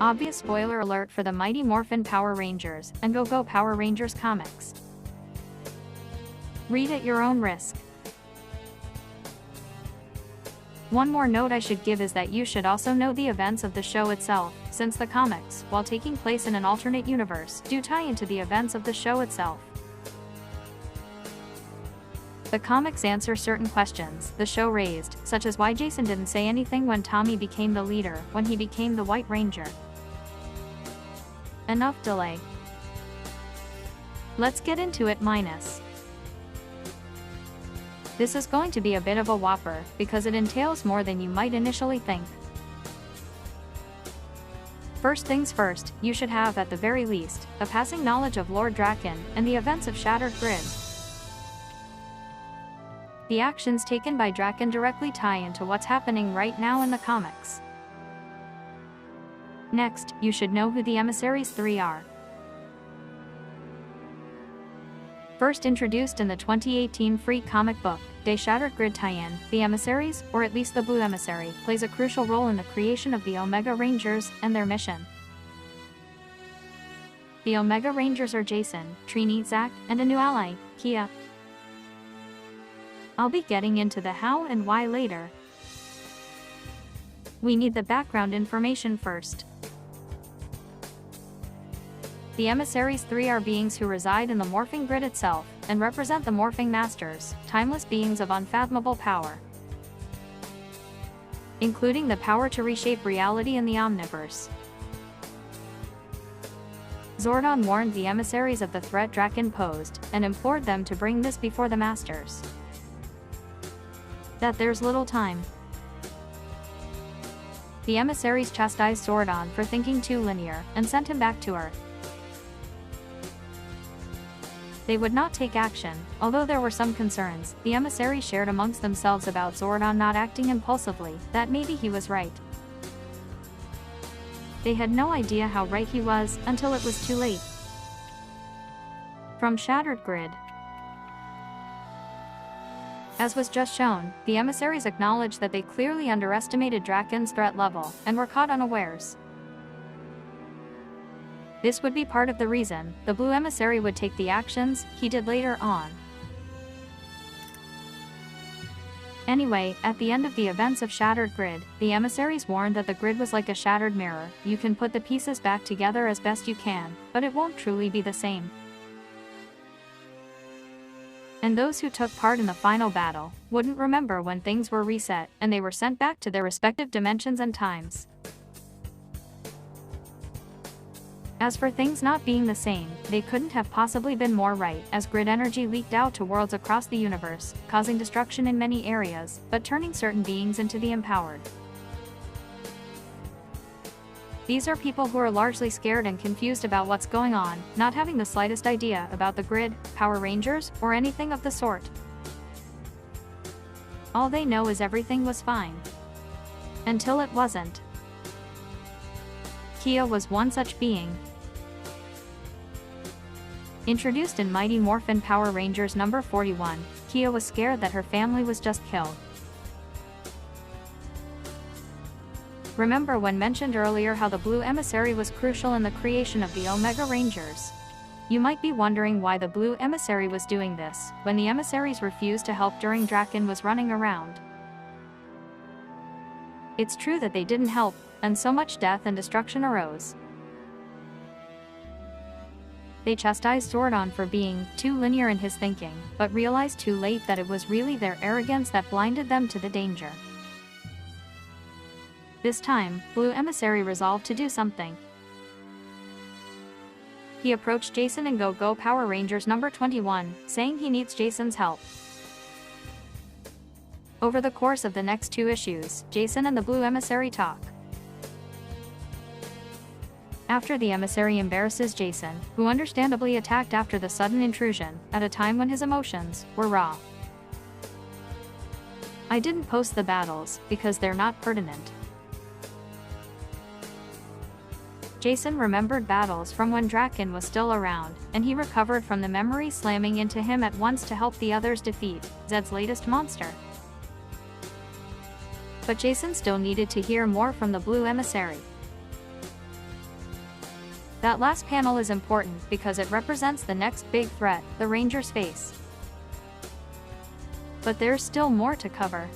Obvious spoiler alert for the Mighty Morphin Power Rangers and Go-Go Power Rangers comics. Read at your own risk. One more note I should give is that you should also know the events of the show itself, since the comics, while taking place in an alternate universe, do tie into the events of the show itself. The comics answer certain questions the show raised, such as why Jason didn't say anything when Tommy became the leader, when he became the White Ranger. Enough delay. Let's get into it. This is going to be a bit of a whopper, because it entails more than you might initially think. First things first, you should have, at the very least, a passing knowledge of Lord Draken and the events of Shattered Grid. The actions taken by Draken directly tie into what's happening right now in the comics. Next, you should know who the Emissaries 3 are. First introduced in the 2018 free comic book, Day Shattered Grid tie-in, the Emissaries, or at least the Blue Emissary, plays a crucial role in the creation of the Omega Rangers and their mission. The Omega Rangers are Jason, Trini, Zack, and a new ally, Kia. I'll be getting into the how and why later. We need the background information first. The Emissaries 3 are beings who reside in the morphing grid itself, and represent the morphing masters, timeless beings of unfathomable power, including the power to reshape reality in the Omniverse. Zordon warned the Emissaries of the threat Draken posed, and implored them to bring this before the Masters. That there's little time. The Emissaries chastised Zordon for thinking too linear, and sent him back to Earth. They would not take action, although there were some concerns the Emissaries shared amongst themselves about Zordon not acting impulsively, that maybe he was right. They had no idea how right he was, until it was too late. From Shattered Grid. As was just shown, the Emissaries acknowledged that they clearly underestimated Draken's threat level, and were caught unawares. This would be part of the reason the Blue Emissary would take the actions he did later on. Anyway, at the end of the events of Shattered Grid, the Emissaries warned that the grid was like a shattered mirror. You can put the pieces back together as best you can, but it won't truly be the same. And those who took part in the final battle wouldn't remember when things were reset, and they were sent back to their respective dimensions and times. As for things not being the same, they couldn't have possibly been more right, as grid energy leaked out to worlds across the universe, causing destruction in many areas, but turning certain beings into the empowered. These are people who are largely scared and confused about what's going on, not having the slightest idea about the grid, Power Rangers, or anything of the sort. All they know is everything was fine. Until it wasn't. Kia was one such being. Introduced in Mighty Morphin Power Rangers number 41, Kia was scared that her family was just killed. Remember when mentioned earlier how the Blue Emissary was crucial in the creation of the Omega Rangers? You might be wondering why the Blue Emissary was doing this, when the Emissaries refused to help during Draken was running around. It's true that they didn't help, and so much death and destruction arose. They chastised Zordon for being too linear in his thinking, but realized too late that it was really their arrogance that blinded them to the danger. This time, Blue Emissary resolved to do something. He approached Jason in Go-Go Power Rangers number 21, saying he needs Jason's help. Over the course of the next 2 issues, Jason and the Blue Emissary talk. After the Emissary embarrasses Jason, who understandably attacked after the sudden intrusion, at a time when his emotions were raw. I didn't post the battles, because they're not pertinent. Jason remembered battles from when Draken was still around, and he recovered from the memory slamming into him at once to help the others defeat Zed's latest monster. But Jason still needed to hear more from the Blue Emissary. That last panel is important because it represents the next big threat the Rangers face. But there's still more to cover.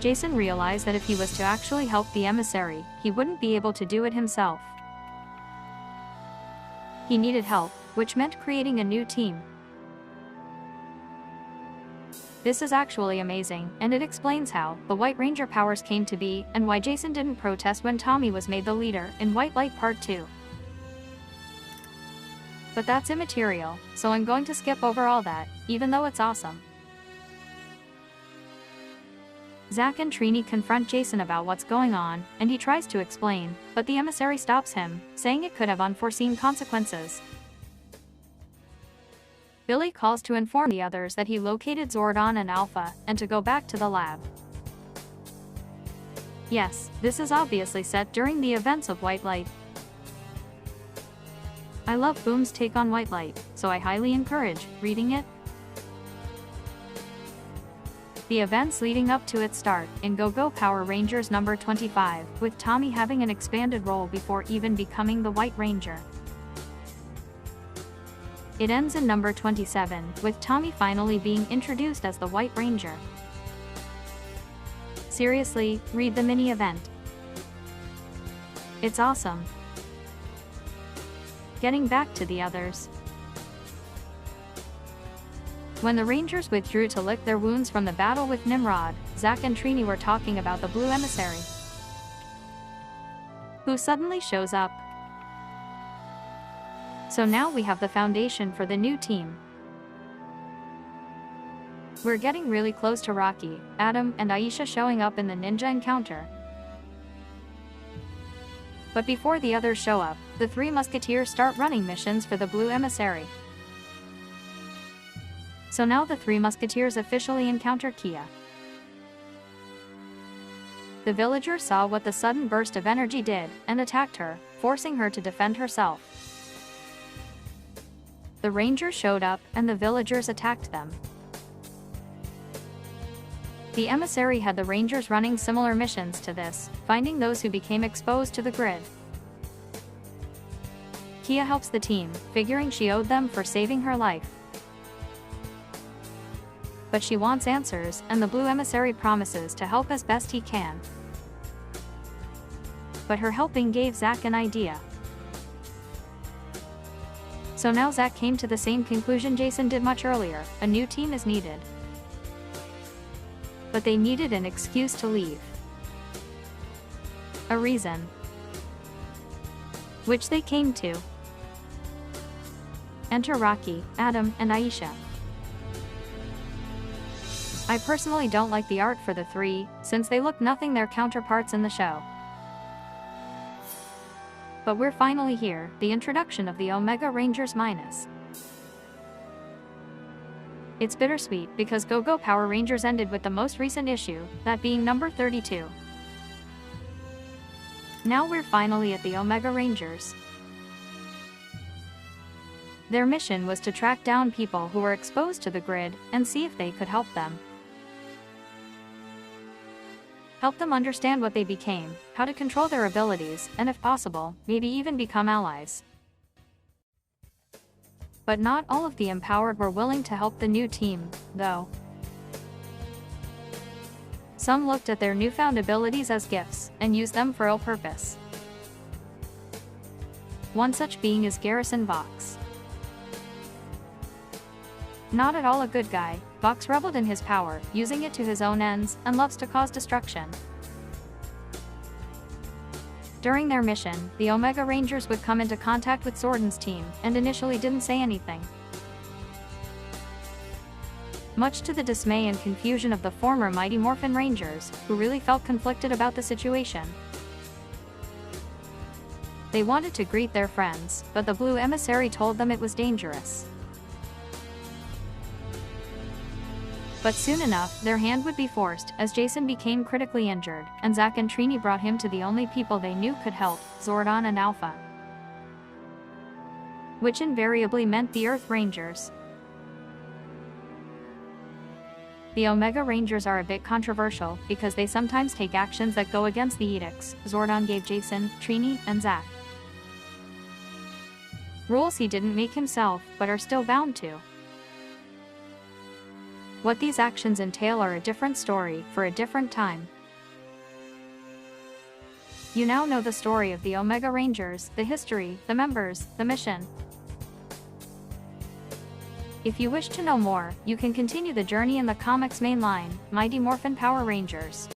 Jason realized that if he was to actually help the emissary, he wouldn't be able to do it himself. He needed help, which meant creating a new team. This is actually amazing, and it explains how the White Ranger powers came to be and why Jason didn't protest when Tommy was made the leader in White Light Part 2. But that's immaterial, so I'm going to skip over all that, even though it's awesome. Zack and Trini confront Jason about what's going on, and he tries to explain, but the emissary stops him, saying it could have unforeseen consequences. Billy calls to inform the others that he located Zordon and Alpha, and to go back to the lab. Yes, this is obviously set during the events of White Light. I love Boom's take on White Light, so I highly encourage reading it. The events leading up to its start in Go-Go Power Rangers number 25, with Tommy having an expanded role before even becoming the White Ranger. It ends in number 27, with Tommy finally being introduced as the White Ranger. Seriously, read the mini-event. It's awesome. Getting back to the others. When the Rangers withdrew to lick their wounds from the battle with Nimrod, Zack and Trini were talking about the Blue Emissary, who suddenly shows up. So now we have the foundation for the new team. We're getting really close to Rocky, Adam, and Aisha showing up in the ninja encounter. But before the others show up, the Three Musketeers start running missions for the Blue Emissary. So now the Three Musketeers officially encounter Kia. The villagers saw what the sudden burst of energy did, and attacked her, forcing her to defend herself. The Rangers showed up, and the villagers attacked them. The emissary had the Rangers running similar missions to this, finding those who became exposed to the grid. Kia helps the team, figuring she owed them for saving her life. But she wants answers, and the Blue Emissary promises to help as best he can. But her helping gave Zack an idea. So now Zack came to the same conclusion Jason did much earlier: a new team is needed. But they needed an excuse to leave. A reason. Which they came to. Enter Rocky, Adam, and Aisha. I personally don't like the art for the three, since they look nothing their counterparts in the show. But we're finally here, the introduction of the Omega Rangers minus. It's bittersweet because Go-Go Power Rangers ended with the most recent issue, that being number 32. Now we're finally at the Omega Rangers. Their mission was to track down people who were exposed to the grid, and see if they could help them. Help them understand what they became, how to control their abilities, and if possible, maybe even become allies. But not all of the empowered were willing to help the new team, though. Some looked at their newfound abilities as gifts, and used them for ill purpose. One such being is Garrison Vox. Not at all a good guy, Vox reveled in his power, using it to his own ends, and loves to cause destruction. During their mission, the Omega Rangers would come into contact with Zordon's team, and initially didn't say anything. Much to the dismay and confusion of the former Mighty Morphin Rangers, who really felt conflicted about the situation. They wanted to greet their friends, but the Blue Emissary told them it was dangerous. But soon enough, their hand would be forced, as Jason became critically injured, and Zack and Trini brought him to the only people they knew could help, Zordon and Alpha. Which invariably meant the Earth Rangers. The Omega Rangers are a bit controversial because they sometimes take actions that go against the edicts Zordon gave Jason, Trini, and Zack. Rules he didn't make himself, but are still bound to. What these actions entail are a different story, for a different time. You now know the story of the Omega Rangers, the history, the members, the mission. If you wish to know more, you can continue the journey in the comics main line, Mighty Morphin Power Rangers.